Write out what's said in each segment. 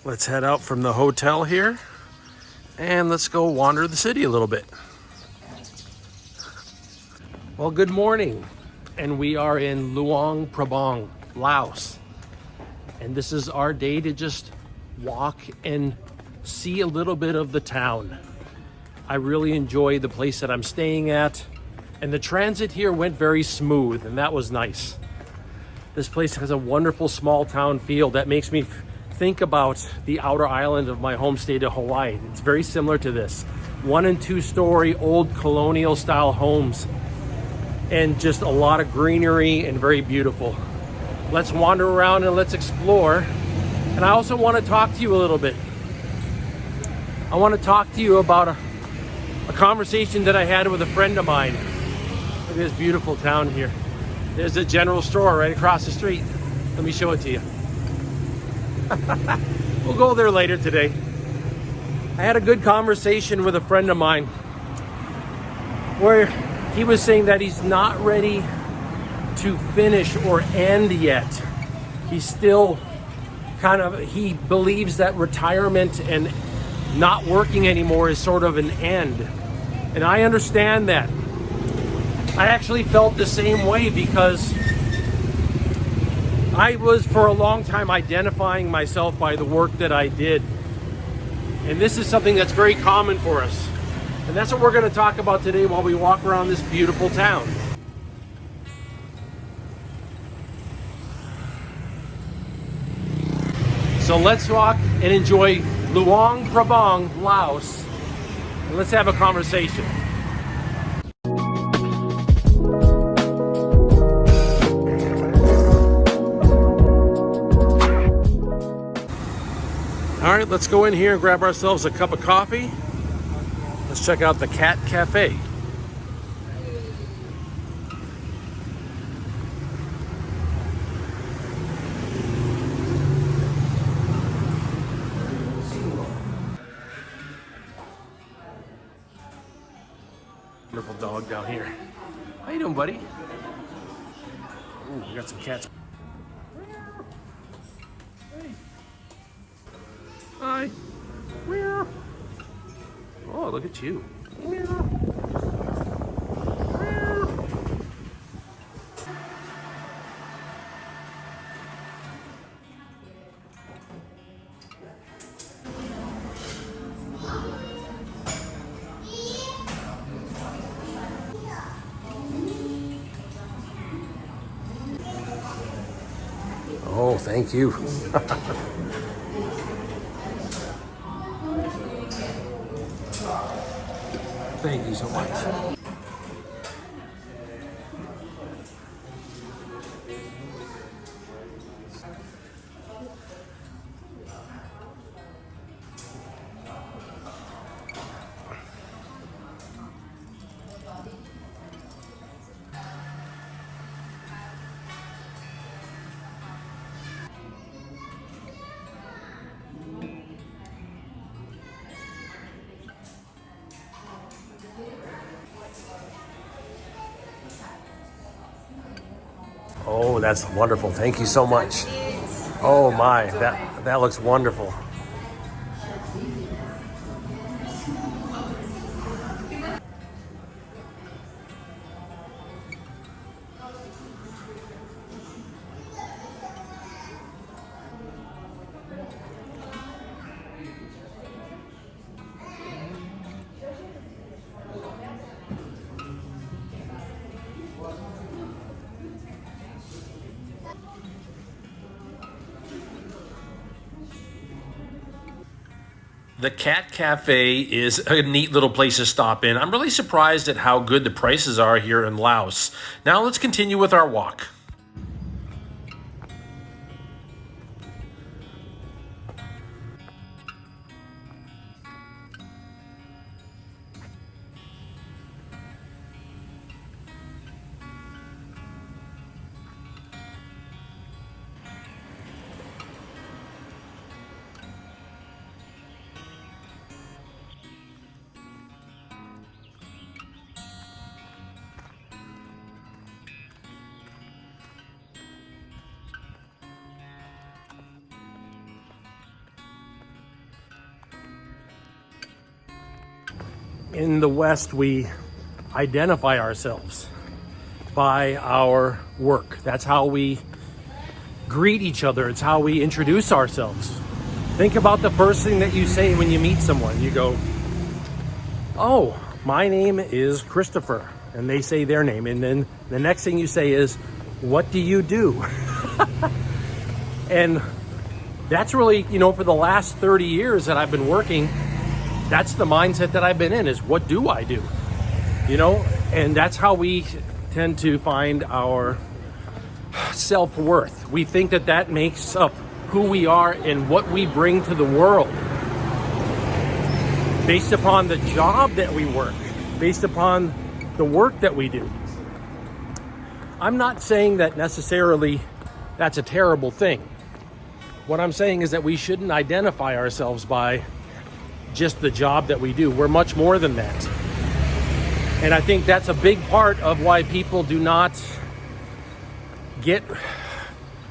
Let's head out from the hotel here and let's go wander the city a little bit. Well, good morning. And we are in Luang Prabang, Laos. And this is our day to just walk and see a little bit of the town. I really enjoy the place that I'm staying at. And the transit here went very smooth, and that was nice. This place has a wonderful small town feel that makes me think about the outer island of my home state of Hawaii. It's very similar to this. 1 and 2 story old colonial style homes and just a lot of greenery and very beautiful. Let's wander around and let's explore. And I also want to talk to you a little bit. I want to talk to you about a conversation that I had with a friend of mine. Look at this beautiful town here. There's a general store right across the street. Let me show it to you. We'll go there later today. I had a good conversation with a friend of mine where he was saying that he's not ready to finish or end yet. He's still he believes that retirement and not working anymore is sort of an end. And I understand that. I actually felt the same way because I was for a long time identifying myself by the work that I did. And this is something that's very common for us. And that's what we're going to talk about today while we walk around this beautiful town. So let's walk and enjoy Luang Prabang, Laos. And let's have a conversation. All right, let's go in here and grab ourselves a cup of coffee. Let's check out the Cat Cafe. Wonderful dog down here. How you doing, buddy? Ooh, we got some cats. Hey. Hi. Oh, look at you. Oh, thank you. Thank you so much. Oh, that's wonderful. Thank you so much. Oh my, that looks wonderful. The Cat Cafe is a neat little place to stop in. I'm really surprised at how good the prices are here in Laos. Now let's continue with our walk. in the West, we identify ourselves by our work. That's how we greet each other. It's how we introduce ourselves. Think about the first thing that you say when you meet someone. You go, "Oh, my name is Christopher," and they say their name. And then the next thing you say is, "What do you do?" And that's really, for the last 30 years that I've been working, that's the mindset that I've been in, is what do I do? And that's how we tend to find our self-worth. We think that that makes up who we are and what we bring to the world, based upon the job that we work, based upon the work that we do. I'm not saying that necessarily that's a terrible thing. What I'm saying is that we shouldn't identify ourselves by just the job that we do. We're much more than that. And I think that's a big part of why people do not get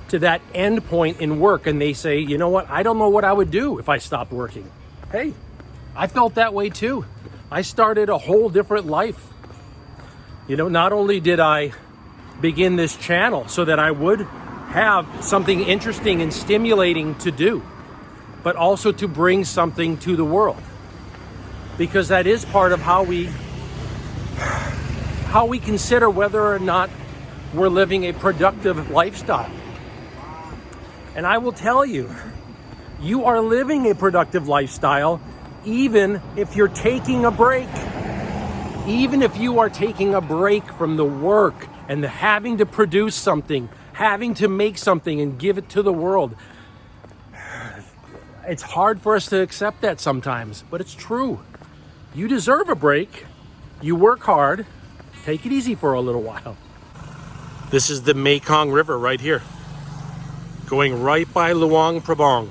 to that end point in work and they say, "You know what? I don't know what I would do if I stopped working." Hey, I felt that way too. I started a whole different life. Not only did I begin this channel so that I would have something interesting and stimulating to do, but also to bring something to the world, because that is part of how we consider whether or not we're living a productive lifestyle. And I will tell you, you are living a productive lifestyle even if you're taking a break. Even if you are taking a break from the work and the having to produce something, having to make something and give it to the world. It's hard for us to accept that sometimes, but it's true. You deserve a break. You work hard. Take it easy for a little while. This is the Mekong River right here, going right by Luang Prabang,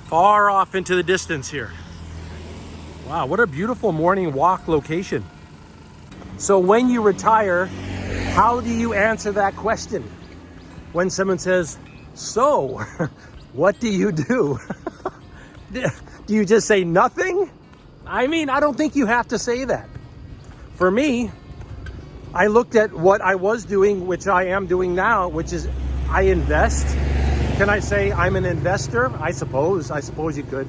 far off into the distance here. Wow, what a beautiful morning walk location. So when you retire, how do you answer that question? When someone says, "So, what do you do?" Do you just say nothing? I don't think you have to say that. For me, I looked at what I was doing, which I am doing now, which is I invest. Can I say I'm an investor? I suppose you could.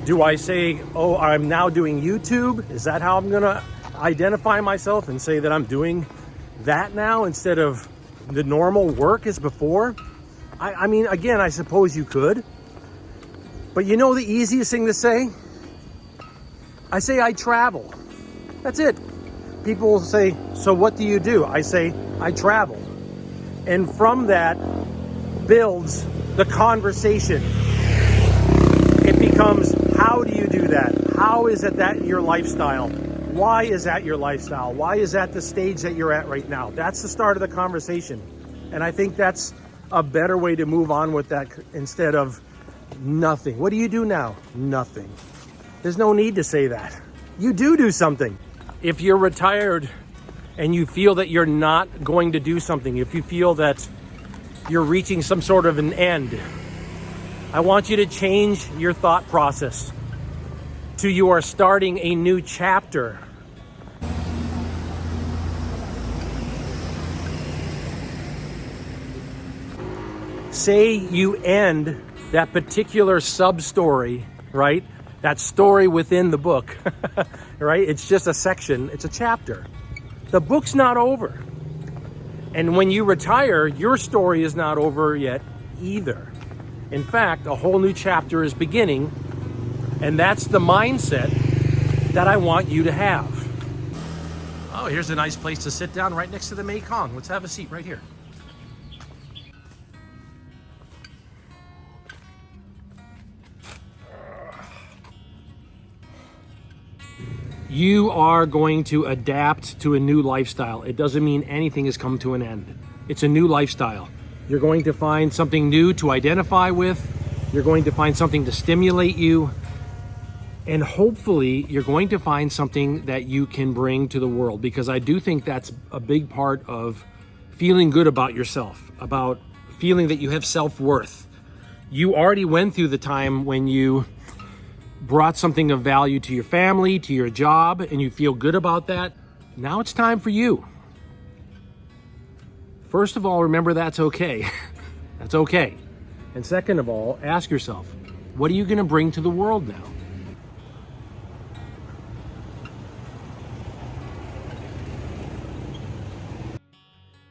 Do I say, "Oh, I'm now doing YouTube"? Is that how I'm gonna identify myself and say that I'm doing that now instead of the normal work as before? Again, I suppose you could. But the easiest thing to say? I say I travel. That's it. People will say, "So what do you do?" I say, "I travel." And from that builds the conversation. It becomes, how do you do that? How is it that your lifestyle? Why is that your lifestyle? Why is that the stage that you're at right now? That's the start of the conversation. And I think that's a better way to move on with that, instead of nothing. What do you do now? Nothing. There's no need to say that. You do something. If you're retired and you feel that you're not going to do something, if you feel that you're reaching some sort of an end, I want you to change your thought process to you are starting a new chapter. Say you end that particular sub-story, right? That story within the book, right? It's just a section, it's a chapter. The book's not over. And when you retire, your story is not over yet either. In fact, a whole new chapter is beginning, and that's the mindset that I want you to have. Oh, here's a nice place to sit down right next to the Mekong. Let's have a seat right here. You are going to adapt to a new lifestyle. It doesn't mean anything has come to an end. It's a new lifestyle. You're going to find something new to identify with. You're going to find something to stimulate you. And hopefully you're going to find something that you can bring to the world, because I do think that's a big part of feeling good about yourself, about feeling that you have self-worth, You already went through the time when you brought something of value to your family, to your job, and you feel good about that. Now it's time for you. First of all, remember that's okay. That's okay. And second of all, ask yourself, what are you going to bring to the world now?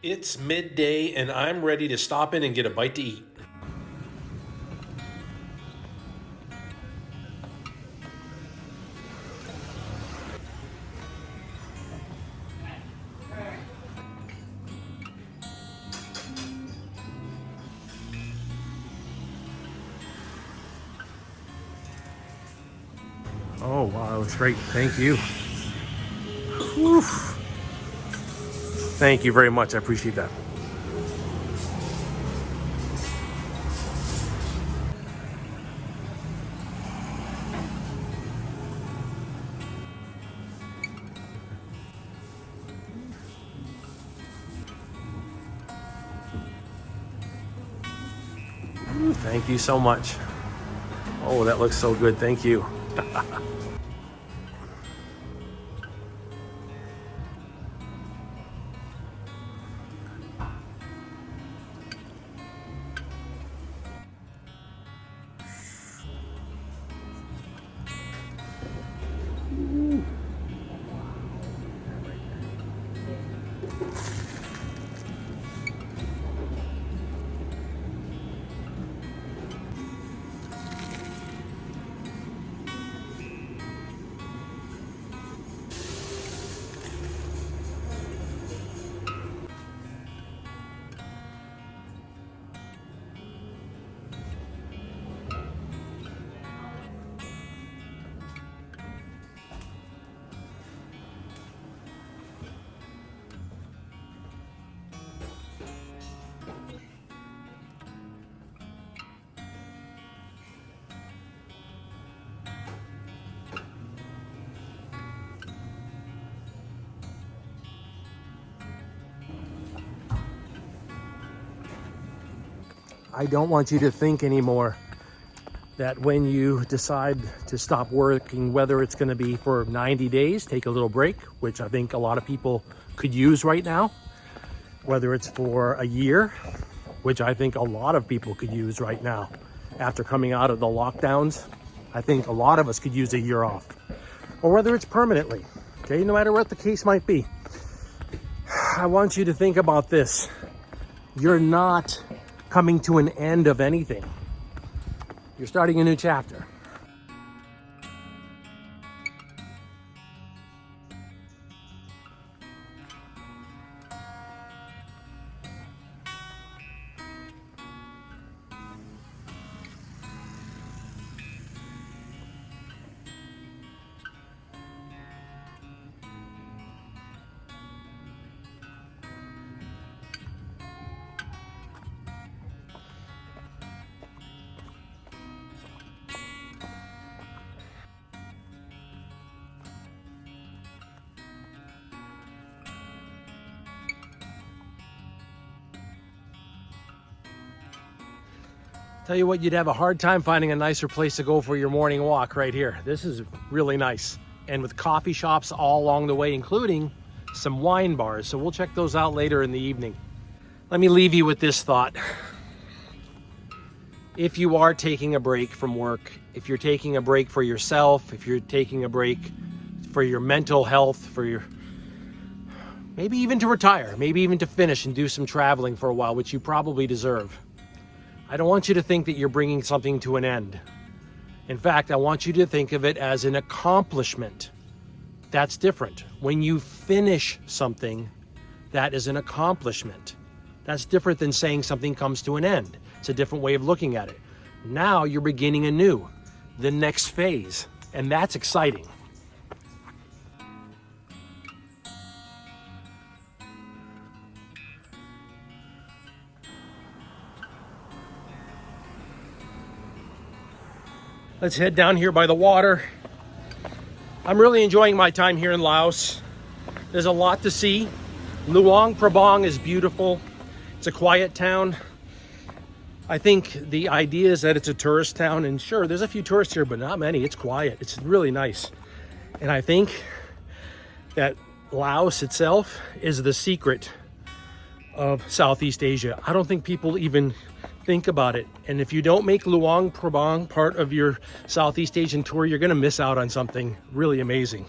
It's midday and I'm ready to stop in and get a bite to eat. Oh, wow, that looks great. Thank you. Whew. Thank you very much. I appreciate that. Thank you so much. Oh, that looks so good. Thank you. I don't want you to think anymore that when you decide to stop working, whether it's going to be for 90 days, take a little break, which I think a lot of people could use right now, whether it's for a year, which I think a lot of people could use right now after coming out of the lockdowns. I think a lot of us could use a year off, or whether it's permanently, okay, no matter what the case might be. I want you to think about this. You're not coming to an end of anything. You're starting a new chapter. Tell you what, you'd have a hard time finding a nicer place to go for your morning walk right here. This is really nice. And with coffee shops all along the way, including some wine bars. So we'll check those out later in the evening. Let me leave you with this thought. If you are taking a break from work, if you're taking a break for yourself, if you're taking a break for your mental health, for your, maybe even to retire, maybe even to finish and do some traveling for a while, which you probably deserve. I don't want you to think that you're bringing something to an end. In fact, I want you to think of it as an accomplishment. That's different. When you finish something, that is an accomplishment. That's different than saying something comes to an end. It's a different way of looking at it. Now you're beginning anew, the next phase, and that's exciting. Let's head down here by the water. I'm really enjoying my time here in Laos. There's a lot to see. Luang Prabang is beautiful. It's a quiet town. I think the idea is that it's a tourist town, and sure, there's a few tourists here, but not many. It's quiet. It's really nice. And I think that Laos itself is the secret of Southeast Asia. I don't think people even think about it. And if you don't make Luang Prabang part of your Southeast Asian tour, you're gonna miss out on something really amazing.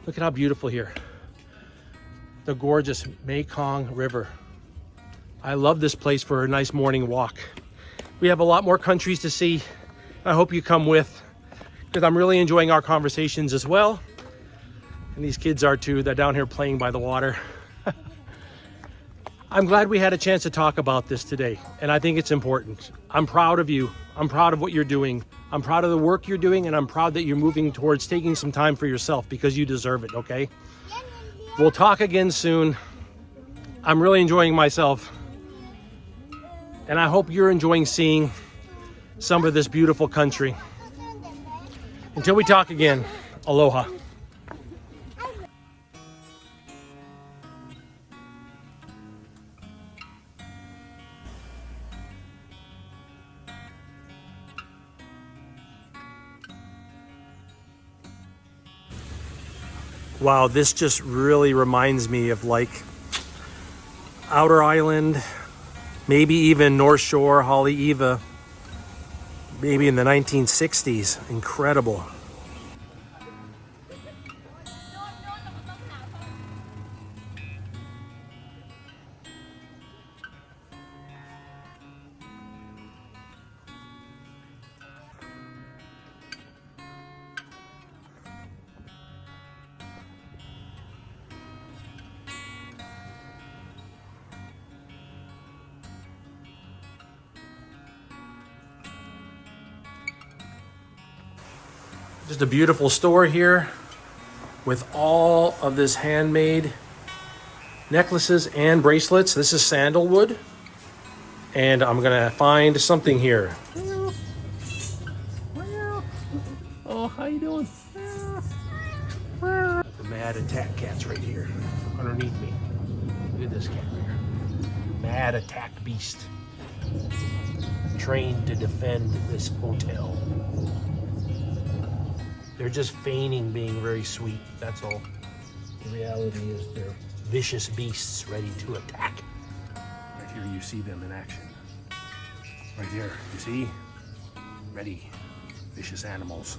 Look at how beautiful here. The gorgeous Mekong River. I love this place for a nice morning walk. We have a lot more countries to see. I hope you come with, because I'm really enjoying our conversations as well. And these kids are too. They're down here playing by the water. I'm glad we had a chance to talk about this today, and I think it's important. I'm proud of you. I'm proud of what you're doing. I'm proud of the work you're doing, and I'm proud that you're moving towards taking some time for yourself, because you deserve it, okay? We'll talk again soon. I'm really enjoying myself, and I hope you're enjoying seeing some of this beautiful country. Until we talk again, aloha. Wow, this just really reminds me of like Outer Island, maybe even North Shore, Haleiwa, maybe in the 1960s. Incredible. Just a beautiful store here with all of this handmade necklaces and bracelets. This is sandalwood, and I'm gonna find something here. Oh, how you doing? The mad attack cat's right here underneath me. Look at this cat here. Mad attack beast. Trained to defend this hotel. They're just feigning being very sweet, that's all. The reality is they're vicious beasts ready to attack. Right here you see them in action. Right there, you see? Ready, vicious animals.